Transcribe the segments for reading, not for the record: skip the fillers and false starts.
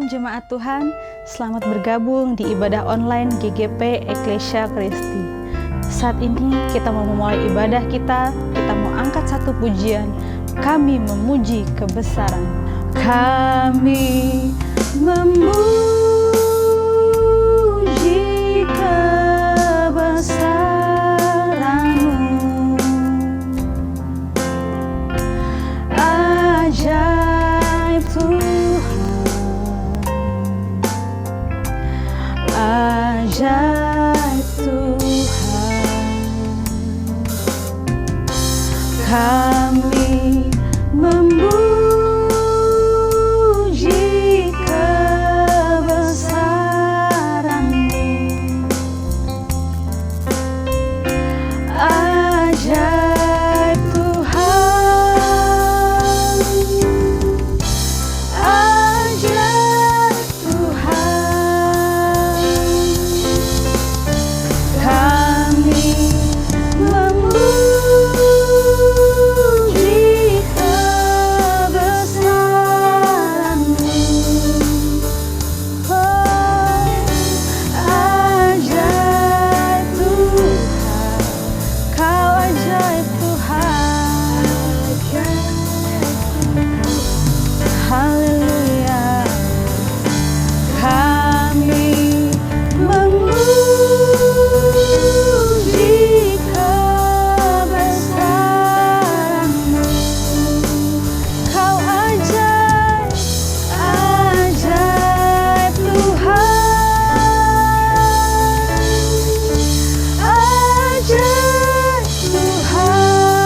Shalom Jemaat Tuhan, selamat bergabung di ibadah online GGP Ecclesia Christi. Saat ini kita mau memulai ibadah kita mau angkat satu pujian, kami memuji kebesaran. Kami memuji kebesaran-Mu, ajaib Tuhan, kami memuji kebesaran-Mu, ajaib Tuhan, ajaib Tuhan, kami memuji kebesaran-Mu, oh, ajaib Tuhan, Kau ajaib Tuhan, haleluya. Kami memuji kebesaran-Mu, Kau ajaib, ajaib Tuhan, ajaib Tuhan,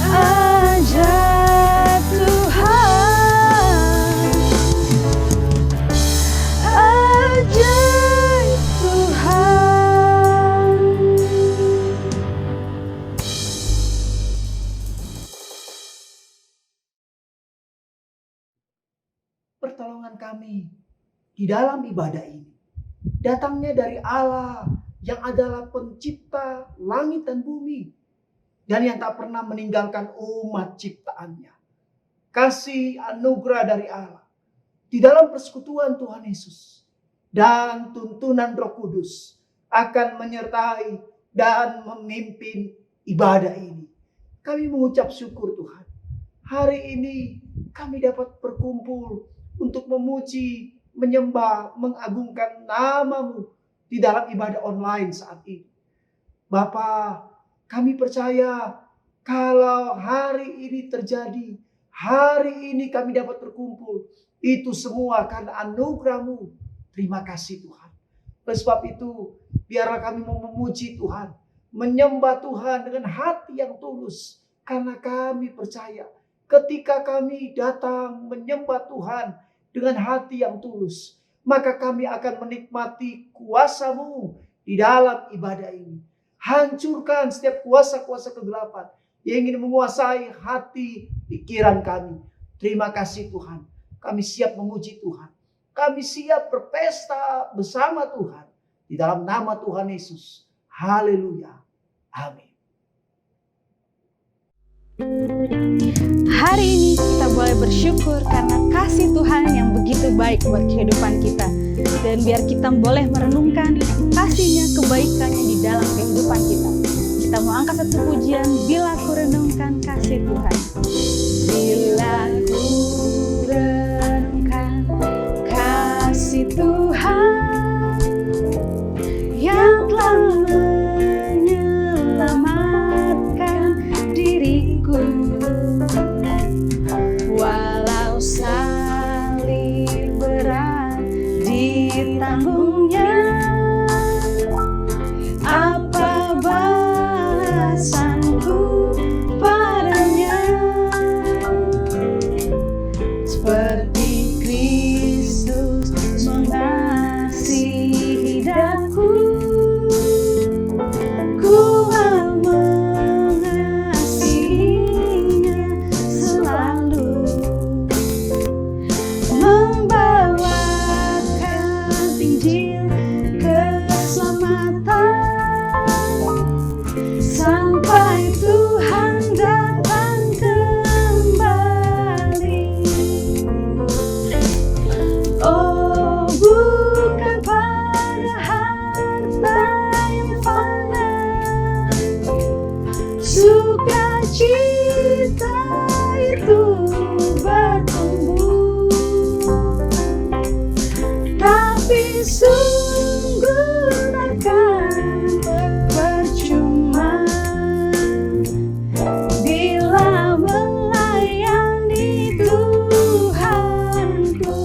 ajaib Tuhan, ajaib Tuhan. Pertolongan kami di dalam ibadah ini datangnya dari Allah yang adalah pencipta langit dan bumi dan yang tak pernah meninggalkan umat ciptaannya. Kasih anugerah dari Allah di dalam persekutuan Tuhan Yesus dan tuntunan Roh Kudus akan menyertai dan memimpin ibadah ini. Kami mengucap syukur Tuhan. Hari ini kami dapat berkumpul untuk memuji, menyembah, mengagungkan nama-Mu di dalam ibadah online saat ini. Bapa, kami percaya kalau hari ini terjadi, hari ini kami dapat berkumpul, itu semua karena anugerah-Mu. Terima kasih Tuhan. Oleh sebab itu, biarlah kami mau memuji Tuhan, menyembah Tuhan dengan hati yang tulus. Karena kami percaya ketika kami datang menyembah Tuhan dengan hati yang tulus, maka kami akan menikmati kuasa-Mu di dalam ibadah ini. Hancurkan setiap kuasa-kuasa kegelapan yang ingin menguasai hati pikiran kami. Terima kasih Tuhan. Kami siap memuji Tuhan. Kami siap berpesta bersama Tuhan. Di dalam nama Tuhan Yesus. Haleluya. Amin. Hari ini kita boleh bersyukur karena kasih Tuhan yang begitu baik buat kehidupan kita. Dan biar kita boleh merenungkan kasih-Nya, kebaikannya di dalam kehidupan kita. Kita mau angkat satu pujian, bila ku renungkan kasih Tuhan. Bila ku renungkan kasih Tuhan yang telah menyelamatkan diriku, walau salib berat ditanggungnya, apa balasanku padanya? Seperti Kristus mengasihi daku, ku mau mengasihinya selalu, membawakan Injil keselamatan sampai Tuhan datang kembali. tapi sungguh takkan percuma bila melayani Tuhanku.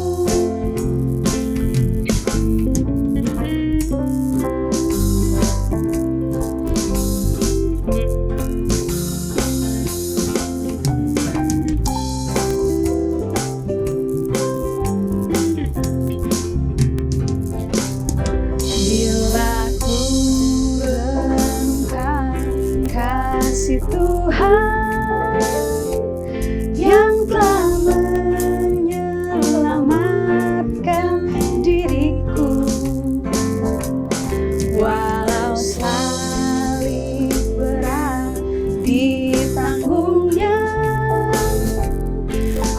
Bila ku renungkan kasih Tuhan yang telah menyelamatkan diriku, walau salib berat ditanggungnya,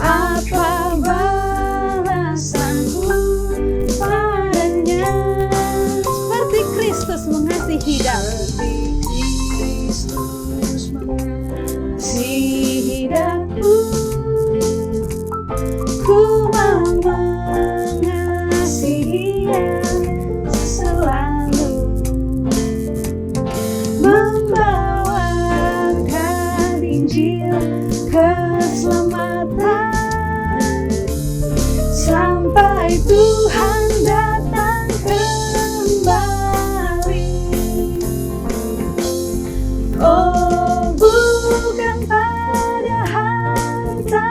apa balasanku padanya? Seperti Kristus mengasihi hidupku, ku mau mengasihinya selalu, membawakan Injil keselamatan sampai Tuhan datang kembali. Oh, bukan pada harta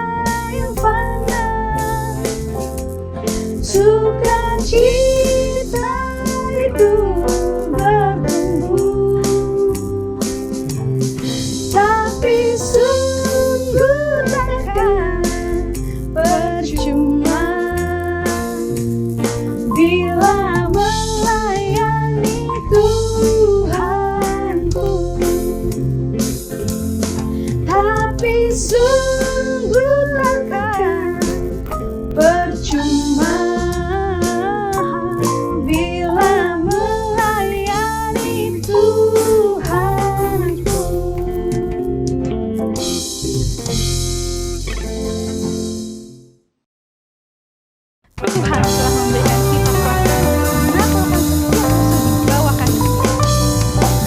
yang fana, sukacita itu bertumbuh, tapi sungguh takkan percuma bila melayani Tuhanku. Tapi sungguh takkan percuma bila melayani Tuhanku. Tuhan telah memberikan kita kuasa menaklukkan setiap musuh di bawah kaki kita.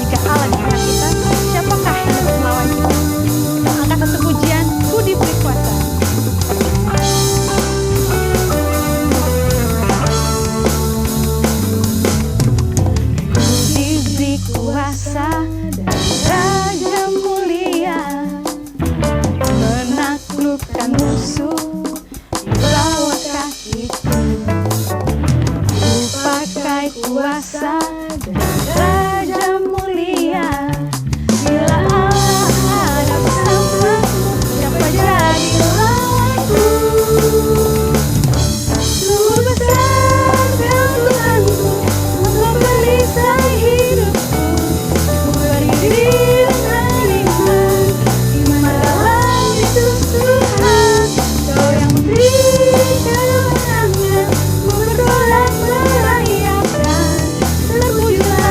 Jika Allah di pihak kita, siapakah yang dapat melawan kita? Kita angkat satu pujian, Ku diberi kuasa. Ku diberi kuasa dan Raja mulia, menaklukkan musuh di bawah kakiku. Ku pakai kuasa dan Raja mulia, bila Allah ada bersamaku, siapa jadi lawanku? Sungguh besar Tuhanku, memperisai hidupku. Ku berdiri dengan iman dalam Yesus Tuhan. Kau yang memberi kemenangan, ku berdoa merayakan. Terpujilah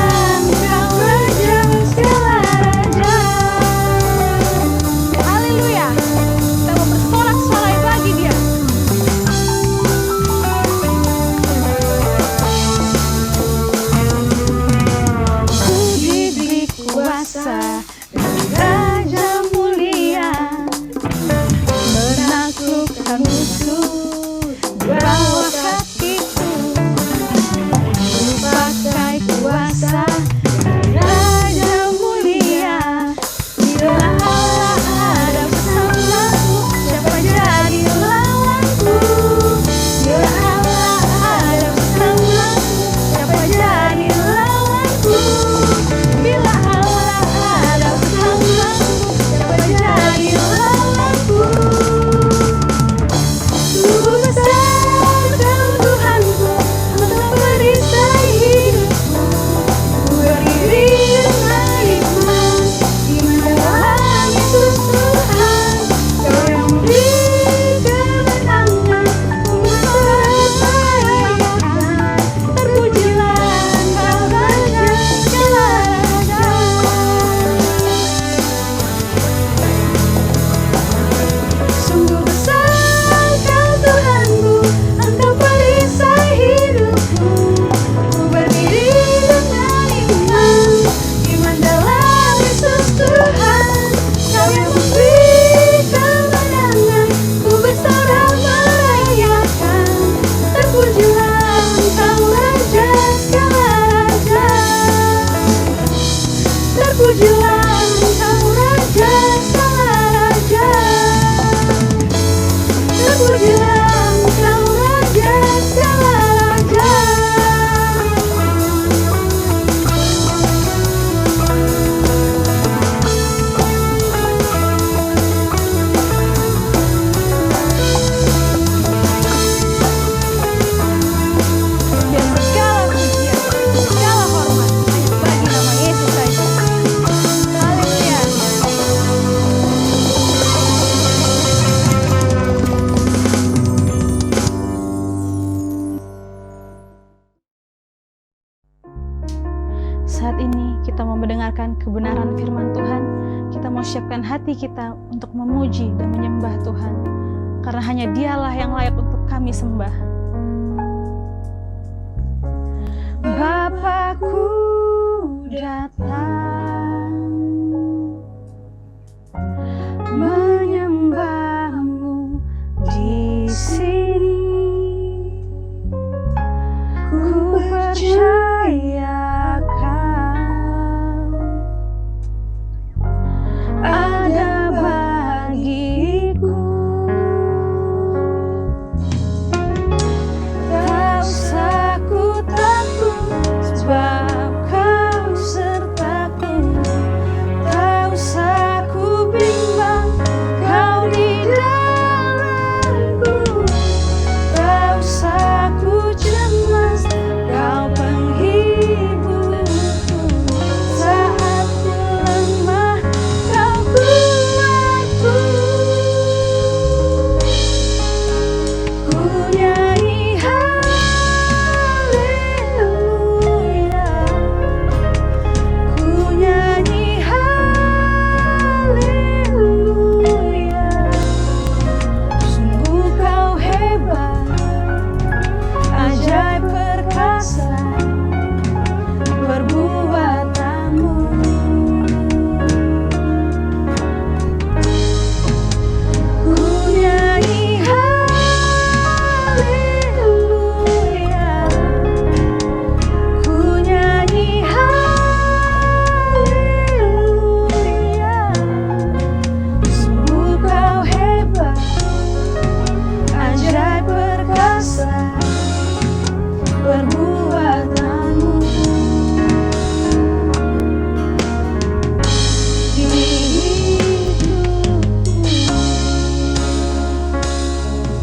Saat ini kita mau mendengarkan kebenaran firman Tuhan. Kita mau siapkan hati kita untuk memuji dan menyembah Tuhan. Karena hanya Dialah yang layak untuk kami sembah. Bapakku datang menyembahmu di sini. Ku percaya Kau ada bagiku. Tak usah ku takut, sebab Kau sertaku. Tak usah ku bimbang, Kau di dalamku. Tak usah ku cemas, Kau penghiburku. Saat ku lemah, Kau kuatku. Ku nyanyi haleluya, ku nyanyi haleluya. Sungguh Kau hebat, ajaib perkasa perbuatanmu. Ku nyanyi haleluya, ku nyanyi haleluya. Sungguh Kau hebat, ajaib perkasa perbuatanmu. Di hidupku,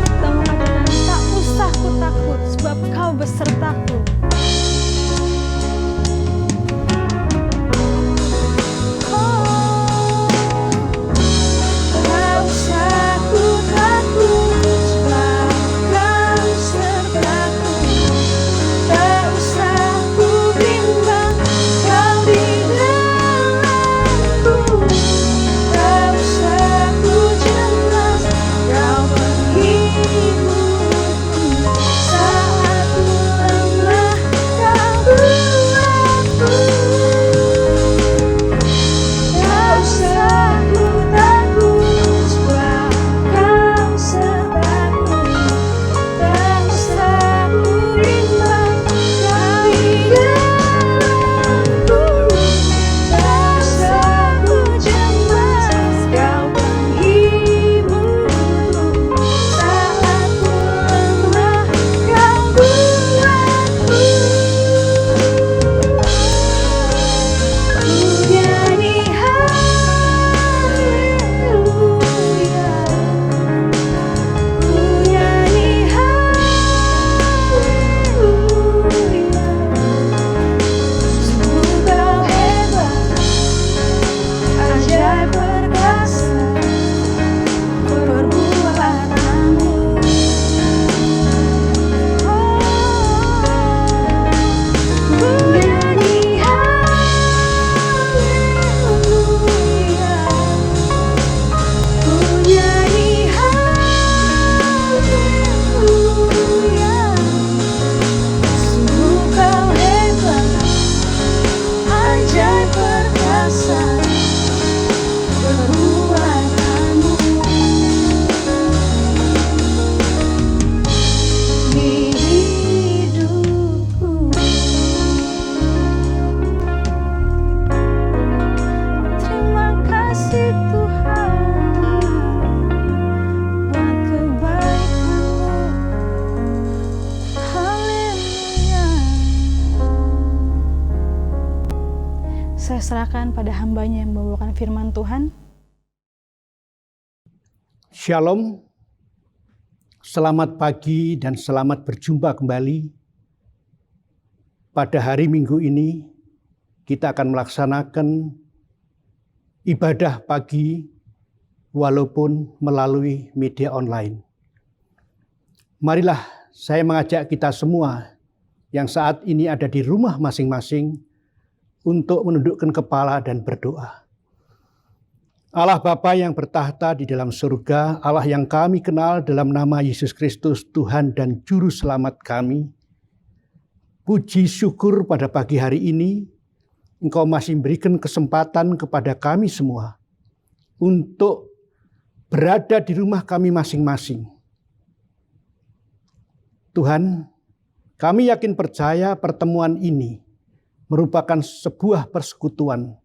kita mengatakan tak usah ku takut, sebab Kau besertaku. Tak usah ku takut, sebab Kau sertaku. Tak usah ku bimbang, Kau di dalamku. Tak usah ku cemas, Kau penghiburku. Saat ku lemah, Kau kuatku. Tak usah ku takut, sebab Kau sertaku. Tak usah ku bimbang, Kau di dalamku. Tak usah ku cemas, Kau penghiburku. Saat ku lemah, Kau kuatku. Ku nyanyi haleluya, ku nyanyi haleluya. Sungguh Kau hebat, ajaib perkasa perbuatanmu. Ku nyanyi haleluya, ku nyanyi haleluya. Sungguh Kau hebat, ajaib perkasa perbuatanmu. Di hidupku, terima kasih Tuhan buat kebaikan-Mu. Haleluya. Saya serahkan pada hamba-Nya yang membawakan firman Tuhan. Shalom, selamat pagi dan selamat berjumpa kembali. Pada hari Minggu ini kita akan melaksanakan ibadah pagi walaupun melalui media online. Marilah saya mengajak kita semua yang saat ini ada di rumah masing-masing untuk menundukkan kepala dan berdoa. Allah Bapa yang bertahta di dalam surga, Allah yang kami kenal dalam nama Yesus Kristus, Tuhan dan Juru Selamat kami. Puji syukur pada pagi hari ini, Engkau masih berikan kesempatan kepada kami semua untuk berada di rumah kami masing-masing. Tuhan, kami yakin percaya pertemuan ini merupakan sebuah persekutuan.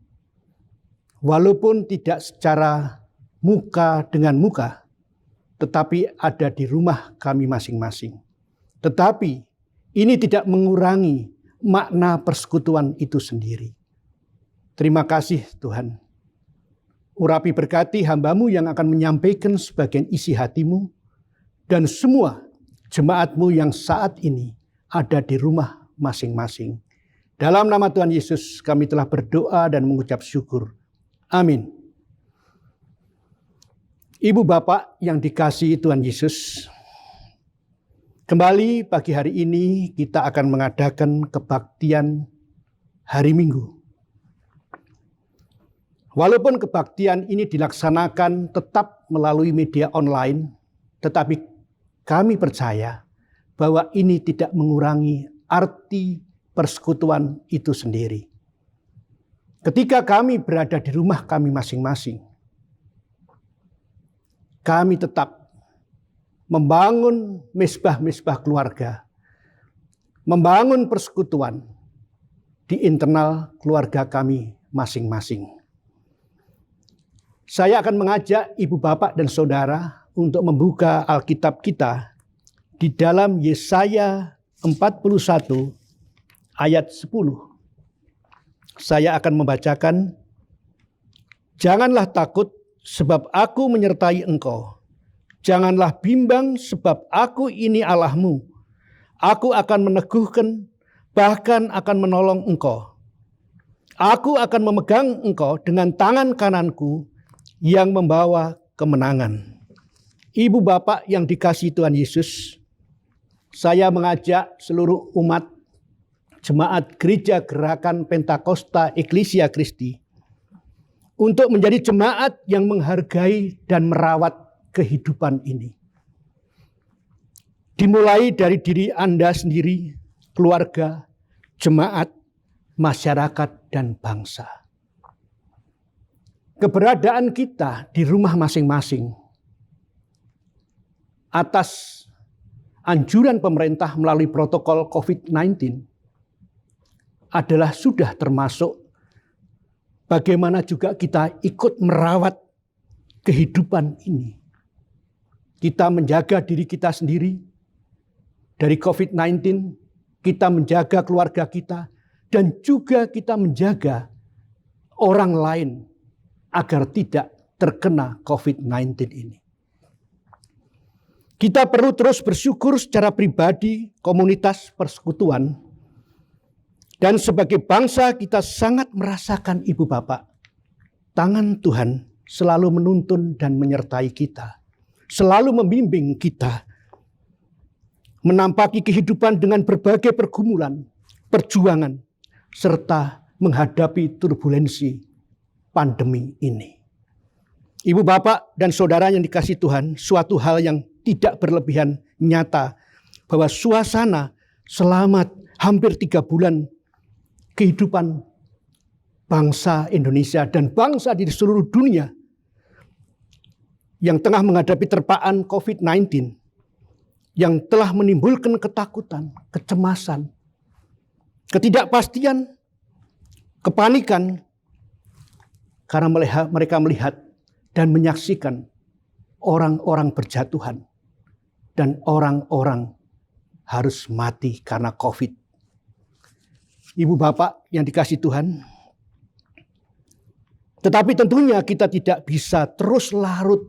Walaupun tidak secara muka dengan muka, tetapi ada di rumah kami masing-masing. Tetapi ini tidak mengurangi makna persekutuan itu sendiri. Terima kasih Tuhan. Urapi berkati hamba-Mu yang akan menyampaikan sebagian isi hati-Mu dan semua jemaat-Mu yang saat ini ada di rumah masing-masing. Dalam nama Tuhan Yesus kami telah berdoa dan mengucap syukur. Amin. Ibu bapak yang dikasihi Tuhan Yesus, kembali pagi hari ini kita akan mengadakan kebaktian hari Minggu. Walaupun kebaktian ini dilaksanakan tetap melalui media online, tetapi kami percaya bahwa ini tidak mengurangi arti persekutuan itu sendiri. Ketika kami berada di rumah kami masing-masing, kami tetap membangun mezbah-mezbah keluarga, membangun persekutuan di internal keluarga kami masing-masing. Saya akan mengajak ibu bapak dan saudara untuk membuka Alkitab kita di dalam Yesaya 41 ayat 10. Saya akan membacakan, "Janganlah takut sebab aku menyertai engkau. Janganlah bimbang sebab aku ini Allahmu. Aku akan meneguhkan, bahkan akan menolong engkau. Aku akan memegang engkau dengan tangan kananku yang membawa kemenangan." Ibu bapak yang dikasihi Tuhan Yesus, saya mengajak seluruh umat Jemaat Gereja Gerakan Pentakosta Ecclesia Christi untuk menjadi jemaat yang menghargai dan merawat kehidupan ini. Dimulai dari diri Anda sendiri, keluarga, jemaat, masyarakat, dan bangsa. Keberadaan kita di rumah masing-masing atas anjuran pemerintah melalui protokol COVID-19 adalah sudah termasuk bagaimana juga kita ikut merawat kehidupan ini. Kita menjaga diri kita sendiri dari COVID-19, kita menjaga keluarga kita, dan juga kita menjaga orang lain agar tidak terkena COVID-19 ini. Kita perlu terus bersyukur secara pribadi, komunitas, persekutuan. Dan sebagai bangsa kita sangat merasakan ibu bapak, tangan Tuhan selalu menuntun dan menyertai kita. Selalu membimbing kita. Menampaki kehidupan dengan berbagai pergumulan, perjuangan, serta menghadapi turbulensi pandemi ini. Ibu bapak dan saudara yang dikasihi Tuhan, suatu hal yang tidak berlebihan nyata bahwa suasana selamat hampir 3 bulan kehidupan bangsa Indonesia dan bangsa di seluruh dunia yang tengah menghadapi terpaan COVID-19 yang telah menimbulkan ketakutan, kecemasan, ketidakpastian, kepanikan karena mereka melihat dan menyaksikan orang-orang berjatuhan dan orang-orang harus mati karena COVID. Ibu bapak yang dikasihi Tuhan, tetapi tentunya kita tidak bisa terus larut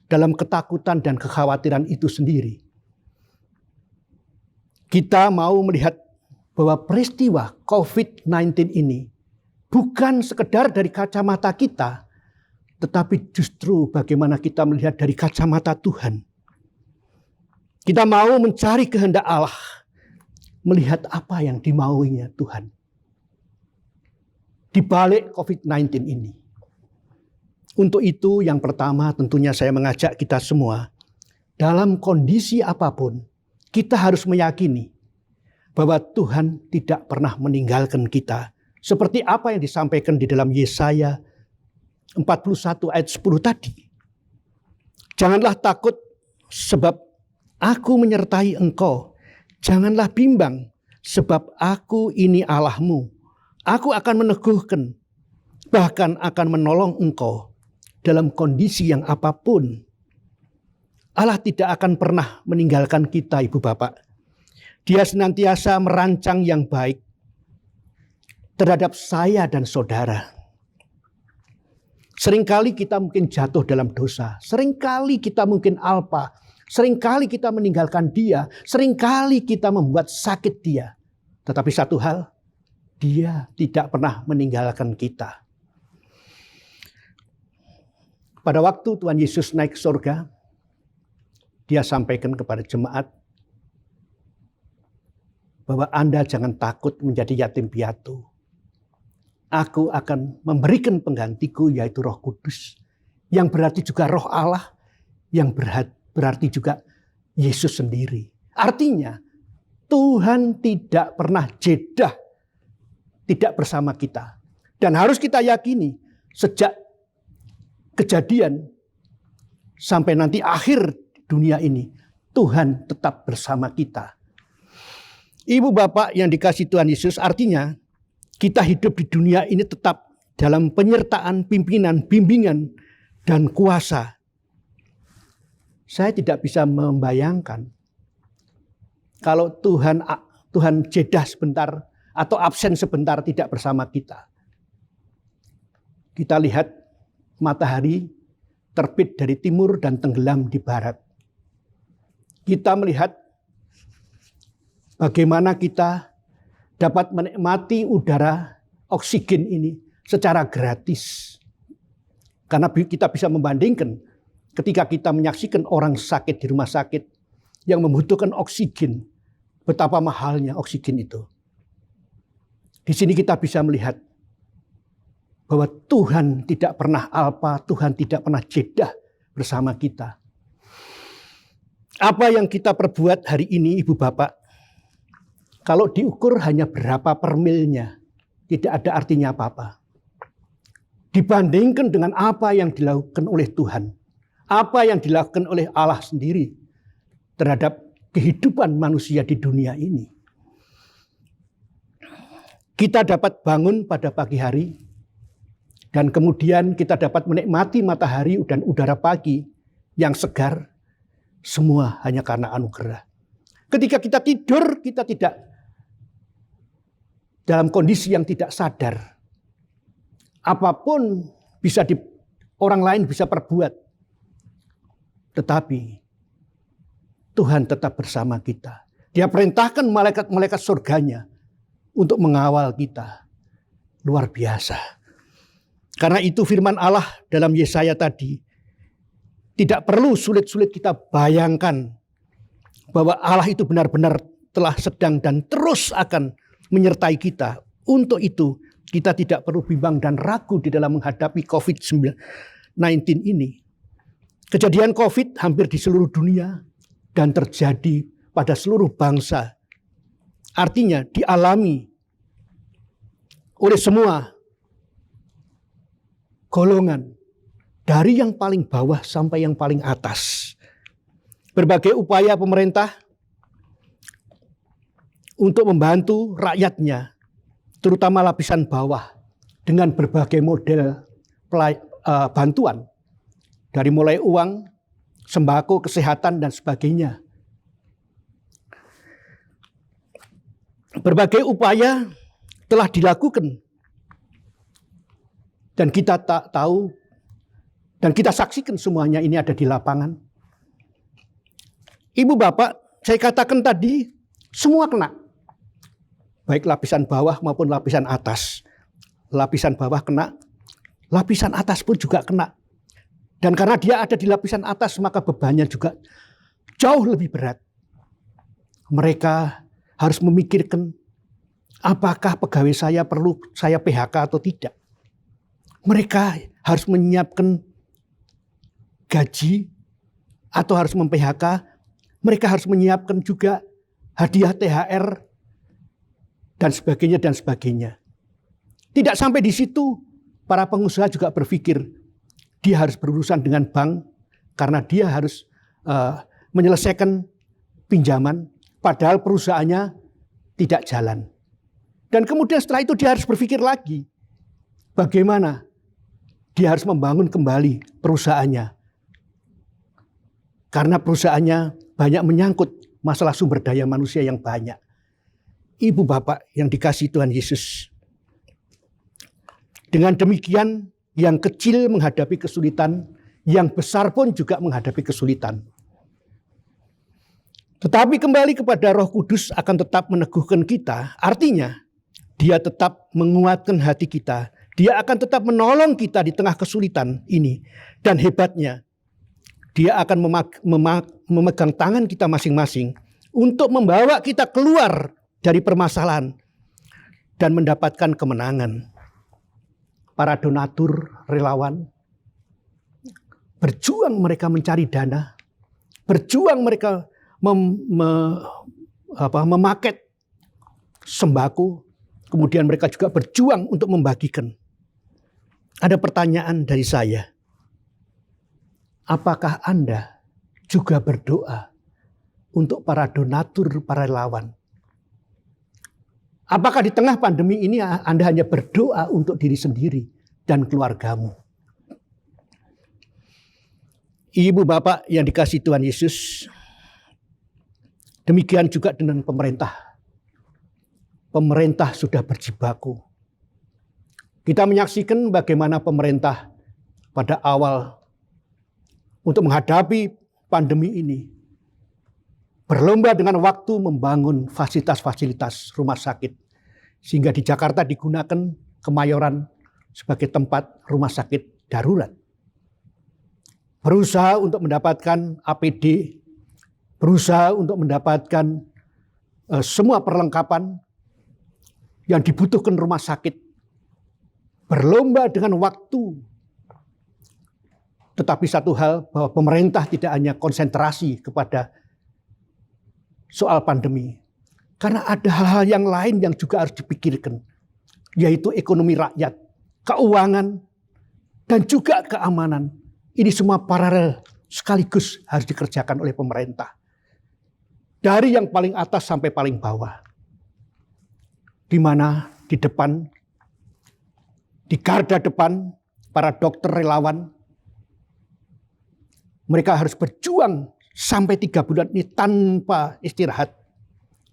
dalam ketakutan dan kekhawatiran itu sendiri. Kita mau melihat bahwa peristiwa COVID-19 ini bukan sekedar dari kacamata kita, tetapi justru bagaimana kita melihat dari kacamata Tuhan. Kita mau mencari kehendak Allah, melihat apa yang dimauinya Tuhan. di balik COVID-19 ini. Untuk itu yang pertama tentunya saya mengajak kita semua, dalam kondisi apapun kita harus meyakini bahwa Tuhan tidak pernah meninggalkan kita. Seperti apa yang disampaikan di dalam Yesaya 41 ayat 10 tadi. Janganlah takut sebab aku menyertai engkau. Janganlah bimbang sebab aku ini Allahmu. Aku akan meneguhkan, bahkan akan menolong engkau dalam kondisi yang apapun. Allah tidak akan pernah meninggalkan kita, Ibu Bapak. Dia senantiasa merancang yang baik terhadap saya dan saudara. Seringkali kita mungkin jatuh dalam dosa. Seringkali kita mungkin alpa. Seringkali kita meninggalkan dia. Seringkali kita membuat sakit dia. Tetapi satu hal, dia tidak pernah meninggalkan kita. Pada waktu Tuhan Yesus naik ke surga, dia sampaikan kepada jemaat bahwa Anda jangan takut menjadi yatim piatu. Aku akan memberikan penggantiku yaitu Roh Kudus. Yang berarti juga Roh Allah. Yang berarti juga Yesus sendiri. Artinya Tuhan tidak pernah jeda tidak bersama kita. Dan harus kita yakini sejak kejadian sampai nanti akhir dunia ini, Tuhan tetap bersama kita. Ibu bapak yang dikasihi Tuhan Yesus, artinya kita hidup di dunia ini tetap dalam penyertaan, pimpinan, bimbingan, dan kuasa. Saya tidak bisa membayangkan kalau Tuhan jeda sebentar atau absen sebentar tidak bersama kita. Kita lihat matahari terbit dari timur dan tenggelam di barat. Kita melihat bagaimana kita dapat menikmati udara oksigen ini secara gratis. Karena kita bisa membandingkan ketika kita menyaksikan orang sakit di rumah sakit yang membutuhkan oksigen, betapa mahalnya oksigen itu. Di sini kita bisa melihat bahwa Tuhan tidak pernah alpa, Tuhan tidak pernah jeda bersama kita. Apa yang kita perbuat hari ini, Ibu Bapak, kalau diukur hanya berapa per milnya, tidak ada artinya apa-apa. Dibandingkan dengan apa yang dilakukan oleh Tuhan, apa yang dilakukan oleh Allah sendiri terhadap kehidupan manusia di dunia ini. Kita dapat bangun pada pagi hari, dan kemudian kita dapat menikmati matahari dan udara pagi yang segar, semua hanya karena anugerah. Ketika kita tidur, kita tidak dalam kondisi yang tidak sadar. Apapun bisa orang lain bisa perbuat. Tetapi Tuhan tetap bersama kita. Dia perintahkan malaikat-malaikat surganya untuk mengawal kita. Luar biasa. Karena itu firman Allah dalam Yesaya tadi, tidak perlu sulit-sulit kita bayangkan bahwa Allah itu benar-benar telah sedang dan terus akan menyertai kita. Untuk itu kita tidak perlu bimbang dan ragu di dalam menghadapi COVID-19 ini. Kejadian COVID hampir di seluruh dunia dan terjadi pada seluruh bangsa. Artinya dialami oleh semua golongan, dari yang paling bawah sampai yang paling atas. Berbagai upaya pemerintah untuk membantu rakyatnya, terutama lapisan bawah, dengan berbagai model bantuan. Dari mulai uang, sembako, kesehatan, dan sebagainya. Berbagai upaya telah dilakukan. Dan kita tak tahu, dan kita saksikan semuanya ini ada di lapangan. Ibu bapak, saya katakan tadi, semua kena. Baik lapisan bawah maupun lapisan atas. Lapisan bawah kena, lapisan atas pun juga kena. Dan karena dia ada di lapisan atas, maka bebannya juga jauh lebih berat. Mereka harus memikirkan apakah pegawai saya perlu saya PHK atau tidak. Mereka harus menyiapkan gaji atau harus mem-PHK. Mereka harus menyiapkan juga hadiah THR dan sebagainya dan sebagainya. Tidak sampai di situ, para pengusaha juga berpikir dia harus berurusan dengan bank karena dia harus menyelesaikan pinjaman padahal perusahaannya tidak jalan. Dan kemudian setelah itu dia harus berpikir lagi bagaimana dia harus membangun kembali perusahaannya. Karena perusahaannya banyak menyangkut masalah sumber daya manusia yang banyak. Ibu bapak yang dikasihi Tuhan Yesus. Dengan demikian yang kecil menghadapi kesulitan, yang besar pun juga menghadapi kesulitan. Tetapi kembali kepada Roh Kudus akan tetap meneguhkan kita. Artinya dia tetap menguatkan hati kita. Dia akan tetap menolong kita di tengah kesulitan ini. Dan hebatnya dia akan memegang tangan kita masing-masing untuk membawa kita keluar dari permasalahan dan mendapatkan kemenangan. Para donatur, relawan, berjuang mereka mencari dana, berjuang mereka memaket sembako, kemudian mereka juga berjuang untuk membagikan. Ada pertanyaan dari saya, apakah Anda juga berdoa untuk para donatur, para relawan? Apakah di tengah pandemi ini Anda hanya berdoa untuk diri sendiri dan keluargamu? Ibu bapak yang dikasihi Tuhan Yesus, demikian juga dengan pemerintah. Pemerintah sudah berjibaku. Kita menyaksikan bagaimana pemerintah pada awal untuk menghadapi pandemi ini berlomba dengan waktu membangun fasilitas-fasilitas rumah sakit. Sehingga di Jakarta digunakan Kemayoran sebagai tempat rumah sakit darurat. Berusaha untuk mendapatkan APD, berusaha untuk mendapatkan semua perlengkapan yang dibutuhkan rumah sakit. Berlomba dengan waktu. Tetapi satu hal, bahwa pemerintah tidak hanya konsentrasi kepada soal pandemi. Karena ada hal-hal yang lain yang juga harus dipikirkan. Yaitu ekonomi rakyat, keuangan, dan juga keamanan. Ini semua paralel sekaligus harus dikerjakan oleh pemerintah. Dari yang paling atas sampai paling bawah. Di mana di depan, di garda depan, para dokter relawan, mereka harus berjuang sampai 3 bulan ini tanpa istirahat.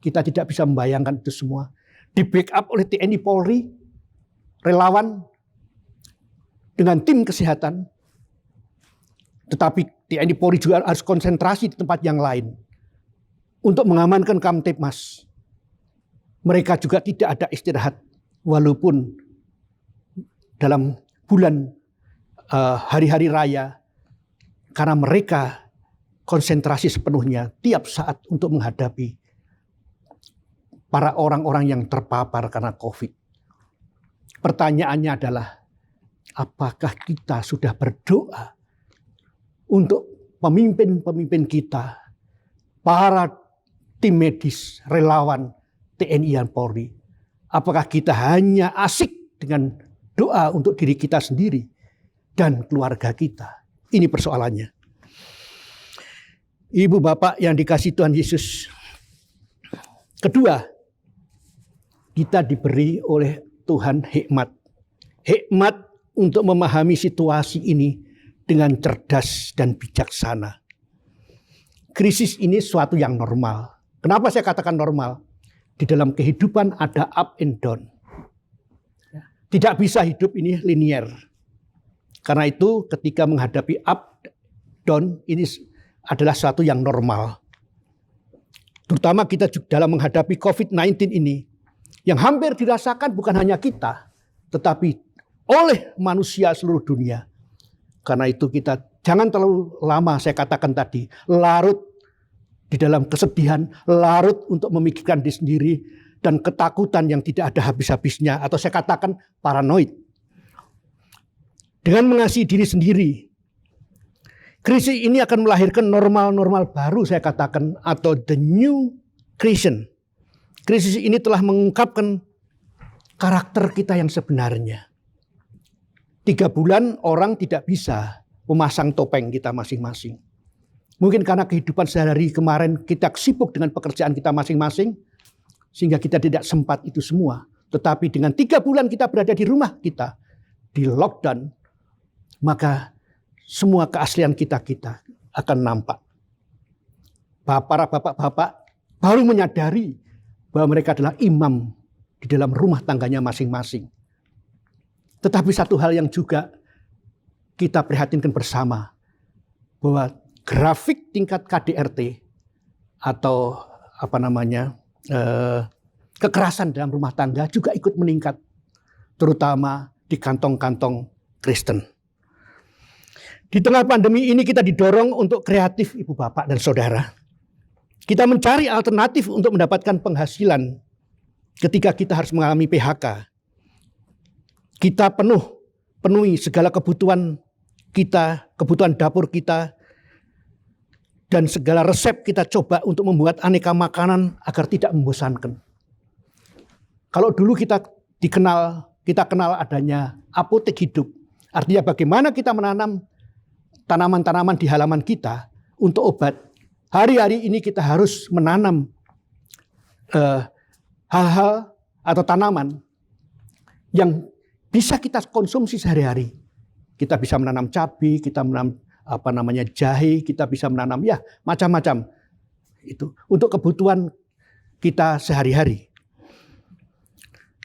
Kita tidak bisa membayangkan itu semua. Di backup oleh TNI Polri, relawan, dengan tim kesehatan. Tetapi TNI Polri juga harus konsentrasi di tempat yang lain. Untuk mengamankan Kamtipmas. Mereka juga tidak ada istirahat. Walaupun dalam bulan hari-hari raya. Karena mereka konsentrasi sepenuhnya tiap saat untuk menghadapi para orang-orang yang terpapar karena COVID. Pertanyaannya adalah, apakah kita sudah berdoa untuk pemimpin-pemimpin kita, para tim medis, relawan, TNI dan Polri? Apakah kita hanya asik dengan doa untuk diri kita sendiri dan keluarga kita? Ini persoalannya. Ibu bapak yang dikasihi Tuhan Yesus. Kedua, kita diberi oleh Tuhan hikmat. Hikmat untuk memahami situasi ini dengan cerdas dan bijaksana. Krisis ini suatu yang normal. Kenapa saya katakan normal? Di dalam kehidupan ada up and down. Tidak bisa hidup ini linier. Karena itu ketika menghadapi up, down, ini adalah suatu yang normal. Terutama kita dalam menghadapi COVID-19 ini. Yang hampir dirasakan bukan hanya kita, tetapi oleh manusia seluruh dunia. Karena itu kita jangan terlalu lama, saya katakan tadi, larut di dalam kesedihan, larut untuk memikirkan diri sendiri, dan ketakutan yang tidak ada habis-habisnya, atau saya katakan paranoid. Dengan mengasihi diri sendiri, krisis ini akan melahirkan normal-normal baru, saya katakan, atau the new creation. Krisis ini telah mengungkapkan karakter kita yang sebenarnya. 3 bulan orang tidak bisa memasang topeng kita masing-masing. Mungkin karena kehidupan sehari-hari kemarin kita sibuk dengan pekerjaan kita masing-masing, sehingga kita tidak sempat itu semua. Tetapi dengan 3 bulan kita berada di rumah kita, di lockdown, maka semua keaslian kita akan nampak. Para bapak-bapak baru menyadari bahwa mereka adalah imam di dalam rumah tangganya masing-masing. Tetapi satu hal yang juga kita prihatinkan bersama, bahwa grafik tingkat KDRT atau kekerasan dalam rumah tangga juga ikut meningkat, terutama di kantong-kantong Kristen. Di tengah pandemi ini kita didorong untuk kreatif, ibu bapak dan saudara. Kita mencari alternatif untuk mendapatkan penghasilan ketika kita harus mengalami PHK. Kita penuhi segala kebutuhan kita, kebutuhan dapur kita, dan segala resep kita coba untuk membuat aneka makanan agar tidak membosankan. Kalau dulu kita kenal adanya apotek hidup, artinya bagaimana kita menanam tanaman-tanaman di halaman kita untuk obat. Hari-hari ini kita harus menanam hal-hal atau tanaman yang bisa kita konsumsi sehari-hari. Kita bisa menanam cabai, kita menanam jahe, kita bisa menanam macam-macam. Itu untuk kebutuhan kita sehari-hari.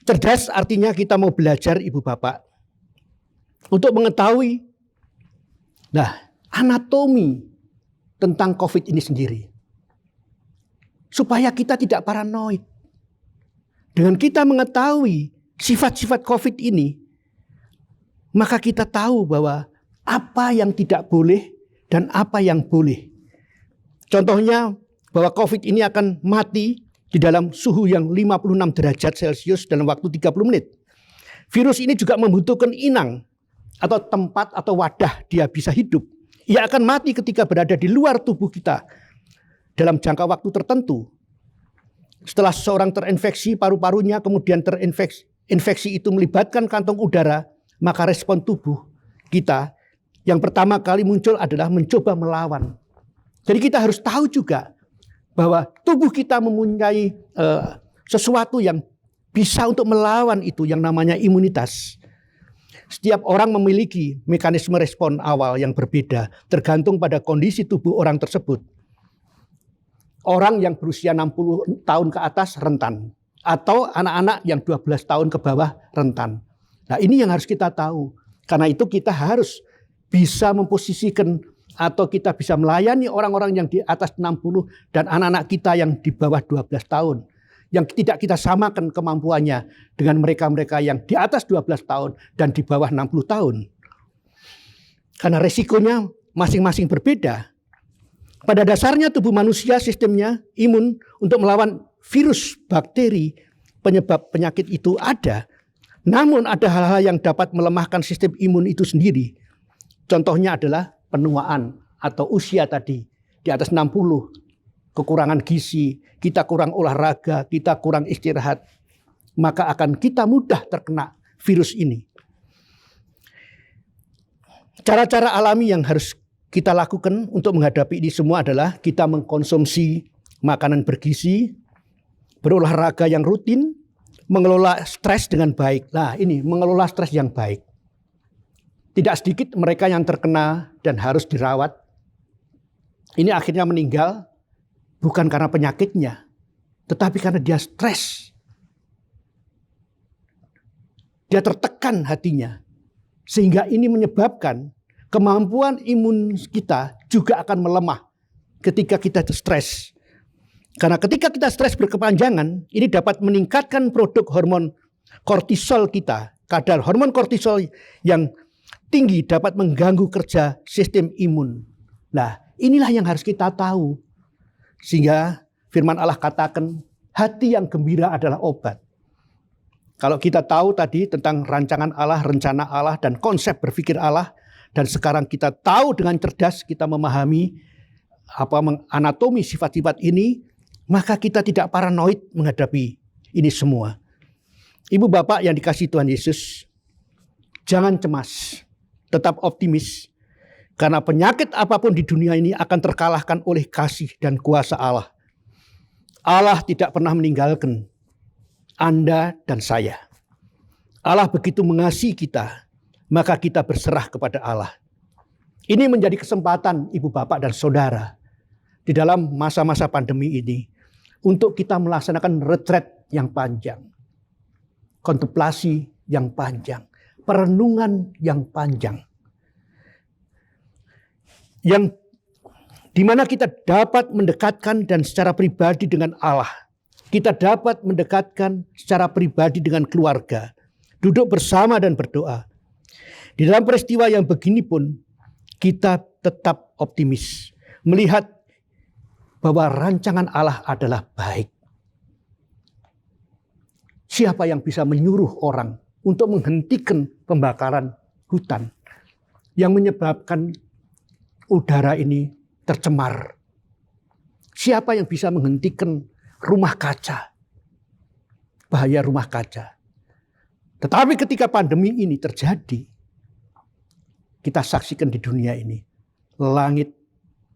Cerdas artinya kita mau belajar, ibu bapak, untuk mengetahui anatomi tentang COVID ini sendiri. Supaya kita tidak paranoid. Dengan kita mengetahui sifat-sifat COVID ini, maka kita tahu bahwa apa yang tidak boleh dan apa yang boleh. Contohnya bahwa COVID ini akan mati di dalam suhu yang 56 derajat Celcius dalam waktu 30 menit. Virus ini juga membutuhkan inang atau tempat atau wadah dia bisa hidup. Ia akan mati ketika berada di luar tubuh kita dalam jangka waktu tertentu. Setelah seseorang terinfeksi paru-parunya, kemudian infeksi itu melibatkan kantong udara, maka respon tubuh kita yang pertama kali muncul adalah mencoba melawan. Jadi kita harus tahu juga bahwa tubuh kita mempunyai sesuatu yang bisa untuk melawan itu yang namanya imunitas. Setiap orang memiliki mekanisme respon awal yang berbeda tergantung pada kondisi tubuh orang tersebut. Orang yang berusia 60 tahun ke atas rentan. Atau anak-anak yang 12 tahun ke bawah rentan. Nah ini yang harus kita tahu. Karena itu kita harus bisa memposisikan atau kita bisa melayani orang-orang yang di atas 60 dan anak-anak kita yang di bawah 12 tahun. Yang tidak kita samakan kemampuannya dengan mereka-mereka yang di atas 12 tahun dan di bawah 60 tahun. Karena resikonya masing-masing berbeda. Pada dasarnya tubuh manusia sistemnya imun untuk melawan virus, bakteri, penyebab penyakit itu ada. Namun ada hal-hal yang dapat melemahkan sistem imun itu sendiri. Contohnya adalah penuaan atau usia tadi di atas 60. Kekurangan gizi, kita kurang olahraga, kita kurang istirahat. Maka akan kita mudah terkena virus ini. Cara-cara alami yang harus kita lakukan untuk menghadapi ini semua adalah kita mengkonsumsi makanan bergizi, berolahraga yang rutin, mengelola stres dengan baik. Nah ini mengelola stres yang baik. Tidak sedikit mereka yang terkena dan harus dirawat. Ini akhirnya meninggal bukan karena penyakitnya, tetapi karena dia stres. Dia tertekan hatinya. Sehingga ini menyebabkan kemampuan imun kita juga akan melemah ketika kita stres. Karena ketika kita stres berkepanjangan, ini dapat meningkatkan produk hormon kortisol kita. Kadar hormon kortisol yang tinggi dapat mengganggu kerja sistem imun. Nah, inilah yang harus kita tahu. Sehingga firman Allah katakan, Hati yang gembira adalah obat. Kalau kita tahu tadi tentang rancangan Allah, rencana Allah, dan konsep berpikir Allah, dan sekarang kita tahu dengan cerdas, kita memahami anatomi sifat-sifat ini, maka kita tidak paranoid menghadapi ini semua. Ibu bapak yang dikasihi Tuhan Yesus, jangan cemas, tetap optimis, karena penyakit apapun di dunia ini akan terkalahkan oleh kasih dan kuasa Allah. Allah tidak pernah meninggalkan Anda dan saya. Allah begitu mengasihi kita, maka kita berserah kepada Allah. Ini menjadi kesempatan ibu bapak dan saudara di dalam masa-masa pandemi ini untuk kita melaksanakan retret yang panjang, kontemplasi yang panjang, perenungan yang panjang, yang dimana kita dapat mendekatkan dan secara pribadi dengan Allah. Kita dapat mendekatkan secara pribadi dengan keluarga. Duduk bersama dan berdoa. Di dalam peristiwa yang begini pun kita tetap optimis. Melihat bahwa rancangan Allah adalah baik. Siapa yang bisa menyuruh orang untuk menghentikan pembakaran hutan yang menyebabkan udara ini tercemar? Siapa yang bisa menghentikan rumah kaca, bahaya rumah kaca? Tetapi ketika pandemi ini terjadi, kita saksikan di dunia ini, langit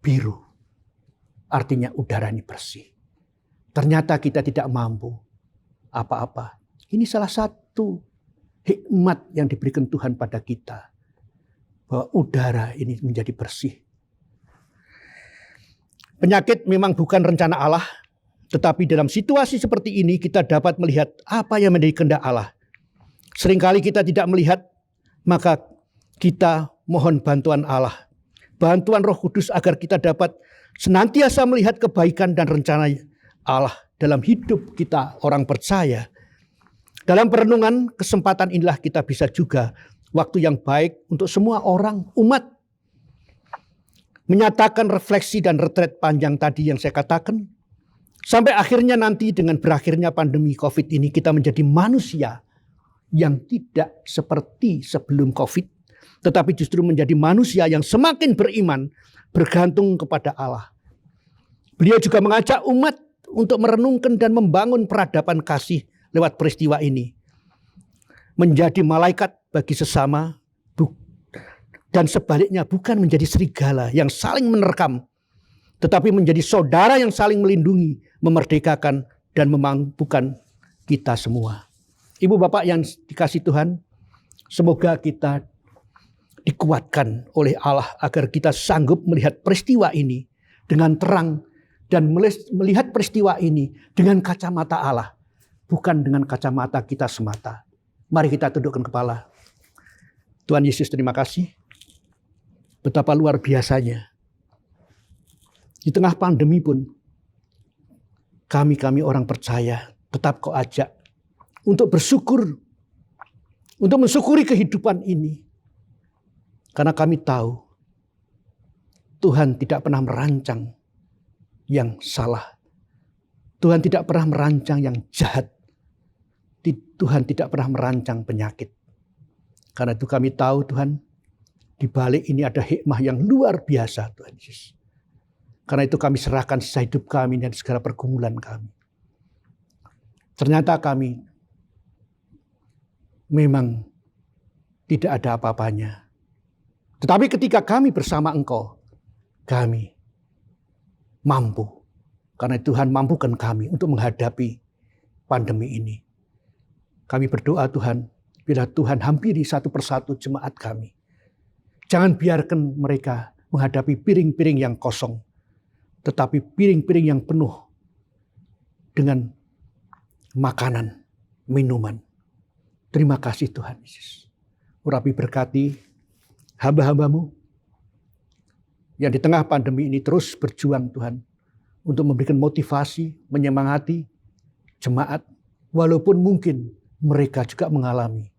biru, artinya udara ini bersih. Ternyata kita tidak mampu apa-apa. Ini salah satu hikmat yang diberikan Tuhan pada kita, bahwa udara ini menjadi bersih. Penyakit memang bukan rencana Allah, tetapi dalam situasi seperti ini kita dapat melihat apa yang menjadi kehendak Allah. Seringkali kita tidak melihat, maka kita mohon bantuan Allah, bantuan Roh Kudus agar kita dapat senantiasa melihat kebaikan dan rencana Allah dalam hidup kita orang percaya. Dalam perenungan kesempatan inilah kita bisa juga waktu yang baik untuk semua orang, umat, menyatakan refleksi dan retret panjang tadi yang saya katakan. Sampai akhirnya nanti dengan berakhirnya pandemi COVID ini kita menjadi manusia yang tidak seperti sebelum COVID. Tetapi justru menjadi manusia yang semakin beriman, bergantung kepada Allah. Beliau juga mengajak umat untuk merenungkan dan membangun peradaban kasih lewat peristiwa ini. Menjadi malaikat bagi sesama, dan sebaliknya bukan menjadi serigala yang saling menerkam, tetapi menjadi saudara yang saling melindungi, memerdekakan, dan memampukan kita semua. Ibu bapak yang dikasihi Tuhan, semoga kita dikuatkan oleh Allah agar kita sanggup melihat peristiwa ini dengan terang dan melihat peristiwa ini dengan kacamata Allah, bukan dengan kacamata kita semata. Mari kita tundukkan kepala. Tuhan Yesus, terima kasih. Betapa luar biasanya. Di tengah pandemi pun kami orang percaya tetap kau ajak untuk bersyukur, untuk mensyukuri kehidupan ini. Karena kami tahu Tuhan tidak pernah merancang yang salah. Tuhan tidak pernah merancang yang jahat. Tuhan tidak pernah merancang penyakit. Karena itu kami tahu Tuhan, di balik ini ada hikmah yang luar biasa Tuhan Yesus. Karena itu kami serahkan sisa hidup kami dan segala pergumulan kami. Ternyata kami memang tidak ada apa-apanya. Tetapi ketika kami bersama Engkau, kami mampu. Karena Tuhan mampukan kami untuk menghadapi pandemi ini. Kami berdoa Tuhan, bila Tuhan hampiri satu persatu jemaat kami. Jangan biarkan mereka menghadapi piring-piring yang kosong. Tetapi piring-piring yang penuh dengan makanan, minuman. Terima kasih Tuhan Yesus. Urapi berkati hamba-hambamu yang di tengah pandemi ini terus berjuang Tuhan. Untuk memberikan motivasi, menyemangati jemaat. Walaupun mungkin mereka juga mengalami.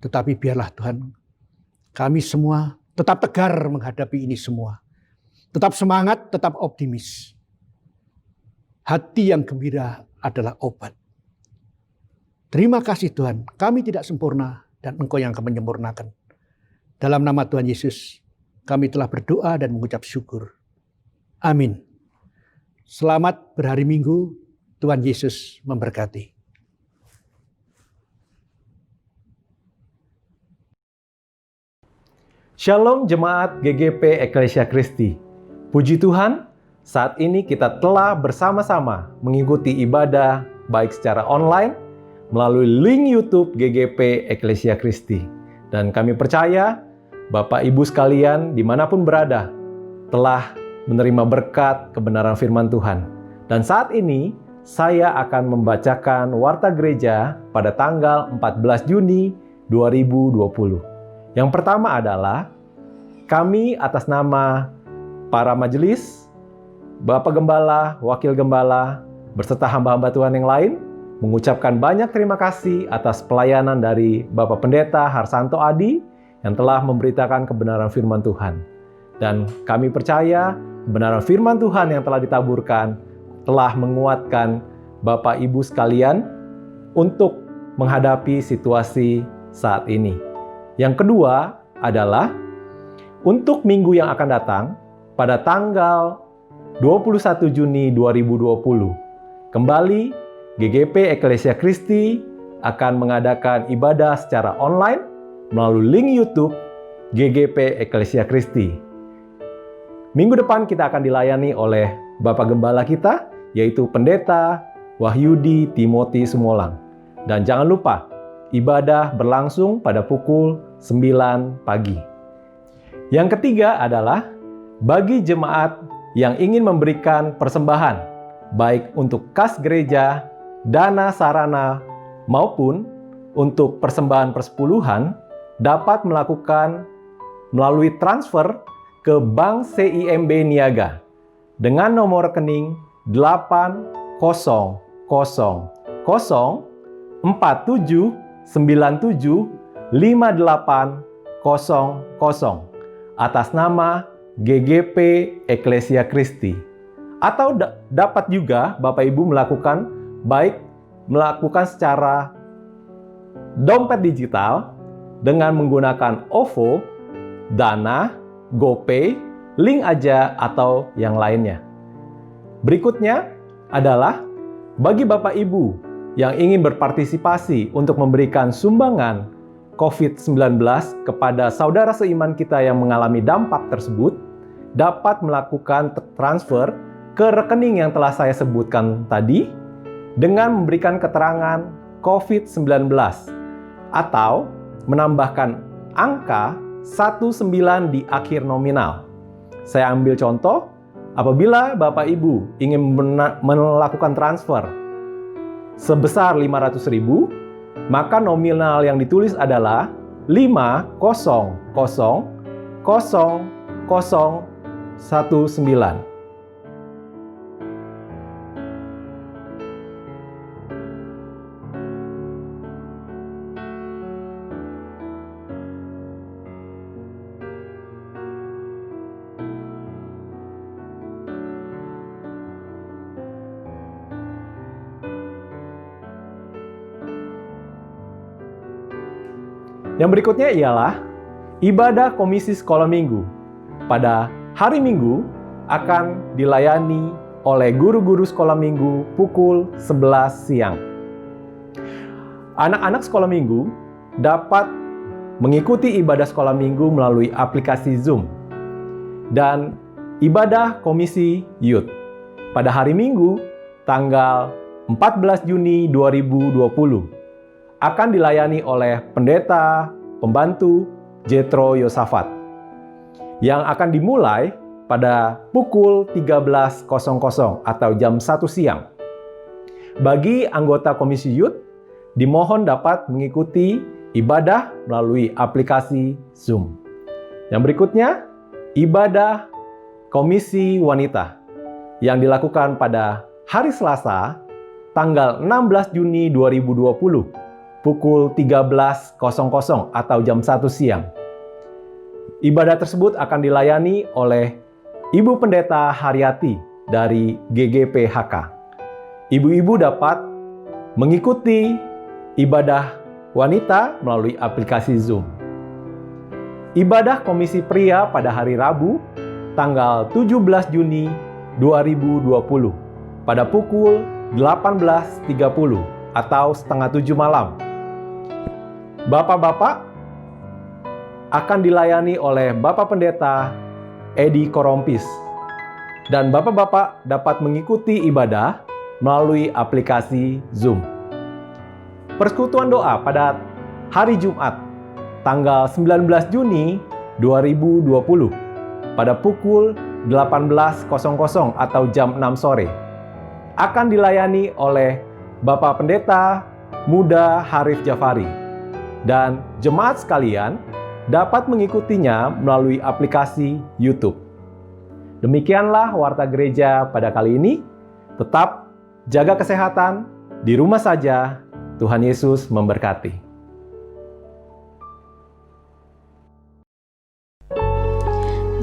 Tetapi biarlah Tuhan, kami semua tetap tegar menghadapi ini semua. Tetap semangat, tetap optimis. Hati yang gembira adalah obat. Terima kasih Tuhan, kami tidak sempurna dan Engkau yang akan menyempurnakan. Dalam nama Tuhan Yesus, kami telah berdoa dan mengucap syukur. Amin. Selamat berhari Minggu, Tuhan Yesus memberkati. Shalom Jemaat GGP Eklesia Kristi. Puji Tuhan, saat ini kita telah bersama-sama mengikuti ibadah baik secara online melalui link YouTube GGP Eklesia Kristi. Dan kami percaya Bapak Ibu sekalian dimanapun berada telah menerima berkat kebenaran firman Tuhan. Dan saat ini saya akan membacakan warta gereja pada tanggal 14 Juni 2020. Yang pertama adalah kami atas nama para majelis, Bapak Gembala, Wakil Gembala, berserta hamba-hamba Tuhan yang lain, mengucapkan banyak terima kasih atas pelayanan dari Bapak Pendeta Harsanto Adi yang telah memberitakan kebenaran firman Tuhan. Dan kami percaya kebenaran firman Tuhan yang telah ditaburkan telah menguatkan Bapak Ibu sekalian untuk menghadapi situasi saat ini. Yang kedua adalah untuk minggu yang akan datang pada tanggal 21 Juni 2020, kembali GGP Eklesia Kristi akan mengadakan ibadah secara online melalui link YouTube GGP Eklesia Kristi. Minggu depan kita akan dilayani oleh Bapak Gembala kita, yaitu Pendeta Wahyudi Timothy Sumolang. Dan jangan lupa, ibadah berlangsung pada pukul 9 pagi. Yang ketiga adalah bagi jemaat yang ingin memberikan persembahan, baik untuk kas gereja, dana sarana, maupun untuk persembahan persepuluhan, dapat melakukan melalui transfer ke Bank CIMB Niaga dengan nomor rekening 80047975800 atas nama GGP Eklesia Kristi. Atau dapat juga Bapak Ibu melakukan secara dompet digital dengan menggunakan OVO, Dana, GoPay, Link Aja, atau yang lainnya. Berikutnya adalah bagi Bapak Ibu yang ingin berpartisipasi untuk memberikan sumbangan COVID-19 kepada saudara seiman kita yang mengalami dampak tersebut, dapat melakukan transfer ke rekening yang telah saya sebutkan tadi dengan memberikan keterangan COVID-19 atau menambahkan angka 19 di akhir nominal. Saya ambil contoh, apabila Bapak Ibu ingin melakukan transfer sebesar 500.000, maka nominal yang ditulis adalah 5000019. Yang berikutnya ialah ibadah komisi sekolah minggu. Pada hari Minggu akan dilayani oleh guru-guru sekolah minggu pukul 11 siang. Anak-anak sekolah minggu dapat mengikuti ibadah sekolah minggu melalui aplikasi Zoom. Dan ibadah komisi youth pada hari Minggu tanggal 14 Juni 2020 akan dilayani oleh Pendeta Pembantu Jethro Yosafat yang akan dimulai pada pukul 13.00 atau jam 1 siang. Bagi anggota Komisi Youth, dimohon dapat mengikuti ibadah melalui aplikasi Zoom. Yang berikutnya, ibadah Komisi Wanita yang dilakukan pada hari Selasa tanggal 16 Juni 2020 pukul 13.00 atau jam 1 siang. Ibadah tersebut akan dilayani oleh Ibu Pendeta Haryati dari GGP HK. ibu-ibu dapat mengikuti ibadah wanita melalui aplikasi Zoom. Ibadah Komisi Pria pada hari Rabu, tanggal 17 Juni 2020, pada pukul 18.30 atau setengah 7 malam. Bapak-bapak akan dilayani oleh Bapak Pendeta Edi Korompis. Dan bapak-bapak dapat mengikuti ibadah melalui aplikasi Zoom. Persekutuan doa pada hari Jumat, tanggal 19 Juni 2020, pada pukul 18.00 atau jam 6 sore, akan dilayani oleh Bapak Pendeta Muda Harif Jafari. Dan jemaat sekalian dapat mengikutinya melalui aplikasi YouTube. Demikianlah Warta Gereja pada kali ini. Tetap jaga kesehatan di rumah saja. Tuhan Yesus memberkati.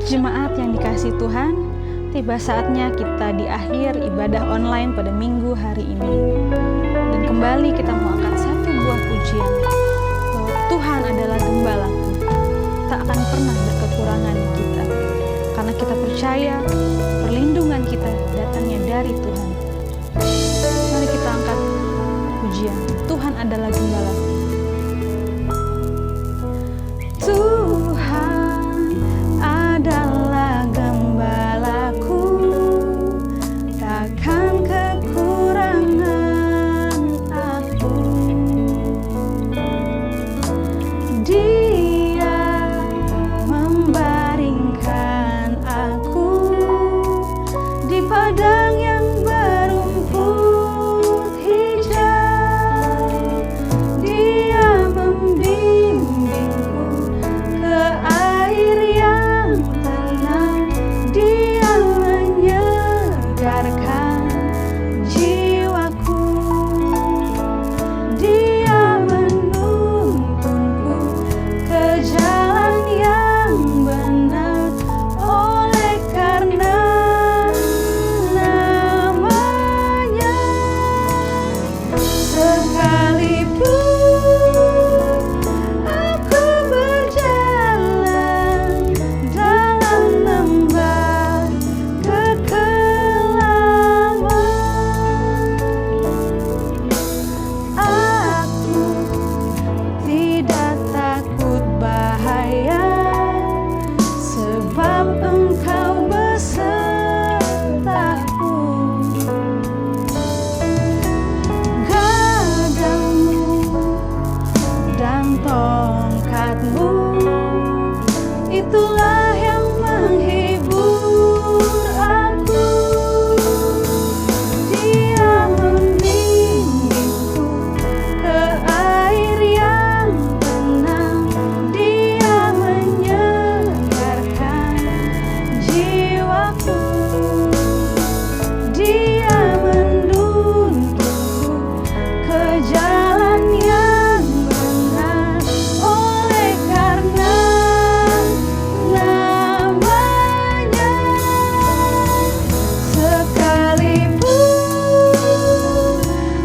Jemaat yang dikasihi Tuhan, tiba saatnya kita di akhir ibadah online pada minggu hari ini. Dan kembali kita mau angkat satu buah pujian, bahwa Tuhan adalah gembalaku, tak akan pernah berkekurangan kita. Karena kita percaya perlindungan kita datangnya dari Tuhan. Mari kita angkat pujian, Tuhan adalah gembalaku. Tuhan adalah gembalaku, takkan kekurangan aku. Dia membaringkan aku di padang yang berumput hijau. Dia membimbingku ke air yang tenang. Dia menyegarkan jiwaku. Dia menuntunku ke jalan yang benar. Oleh karena namanya, sekalipun aku berjalan dalam lembah kekelaman, aku tidak takut bahaya, sebab Engkau besertaku. Gagangmu dan tongkatmu, itulah yang menghibur aku. Dia membimbingku ke air yang tenang. Dia menyegarkan jiwaku. Dia menuntunku ke jalan yang benar. Oleh karena namanya, sekalipun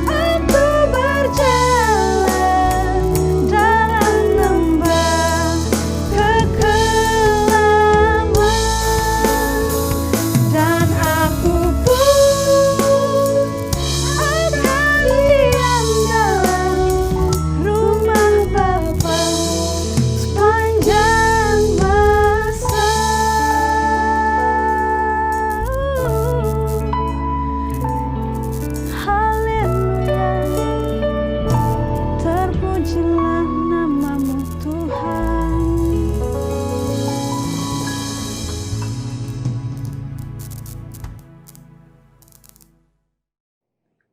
aku berjalan dalam lembah kekelaman, dan aku pun akan diam dalam rumah Bapa sepanjang masa. Haleluya, terpujilah namamu Tuhan.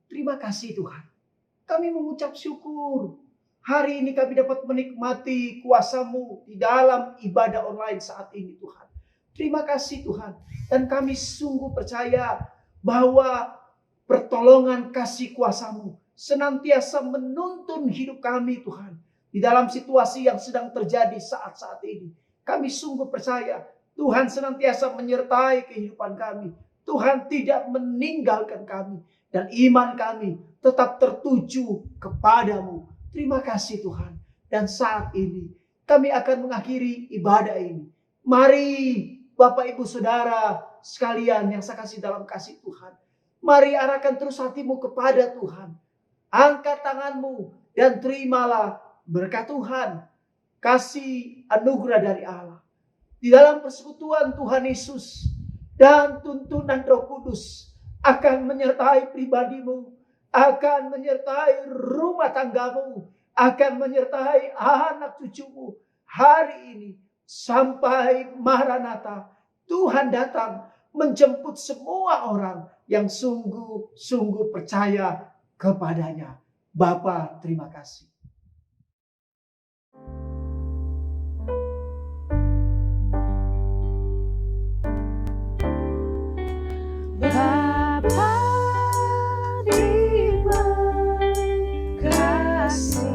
Terima kasih Tuhan. Kami mengucap syukur. Hari ini kami dapat menikmati kuasa-Mu di dalam ibadah online saat ini Tuhan. Terima kasih Tuhan. Dan kami sungguh percaya bahwa pertolongan kasih kuasa-Mu senantiasa menuntun hidup kami Tuhan. Di dalam situasi yang sedang terjadi saat-saat ini. Kami sungguh percaya Tuhan senantiasa menyertai kehidupan kami. Tuhan tidak meninggalkan kami. dan iman kami tetap tertuju kepadamu. Terima kasih Tuhan. Dan saat ini kami akan mengakhiri ibadah ini. Mari Bapak Ibu Saudara sekalian yang saya kasih dalam kasih Tuhan, mari arahkan terus hatimu kepada Tuhan. Angkat tanganmu dan terimalah berkat Tuhan, kasih anugerah dari Allah. Di dalam persekutuan Tuhan Yesus dan tuntunan Roh Kudus akan menyertai pribadimu, akan menyertai rumah tanggamu, akan menyertai anak cucumu hari ini sampai Maranatha. Tuhan datang menjemput semua orang yang sungguh-sungguh percaya kepadanya. Bapa, terima kasih. Bapa, terima kasih.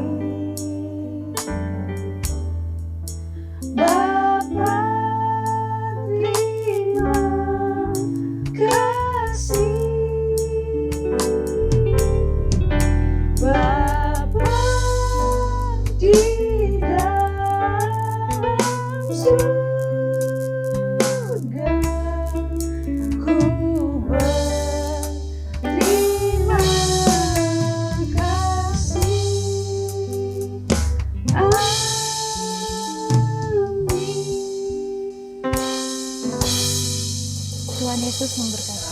Bapa, terima kasih. Bapa di dalam surga, ku berterima kasih. Amin. Tuhan Yesus memberkati.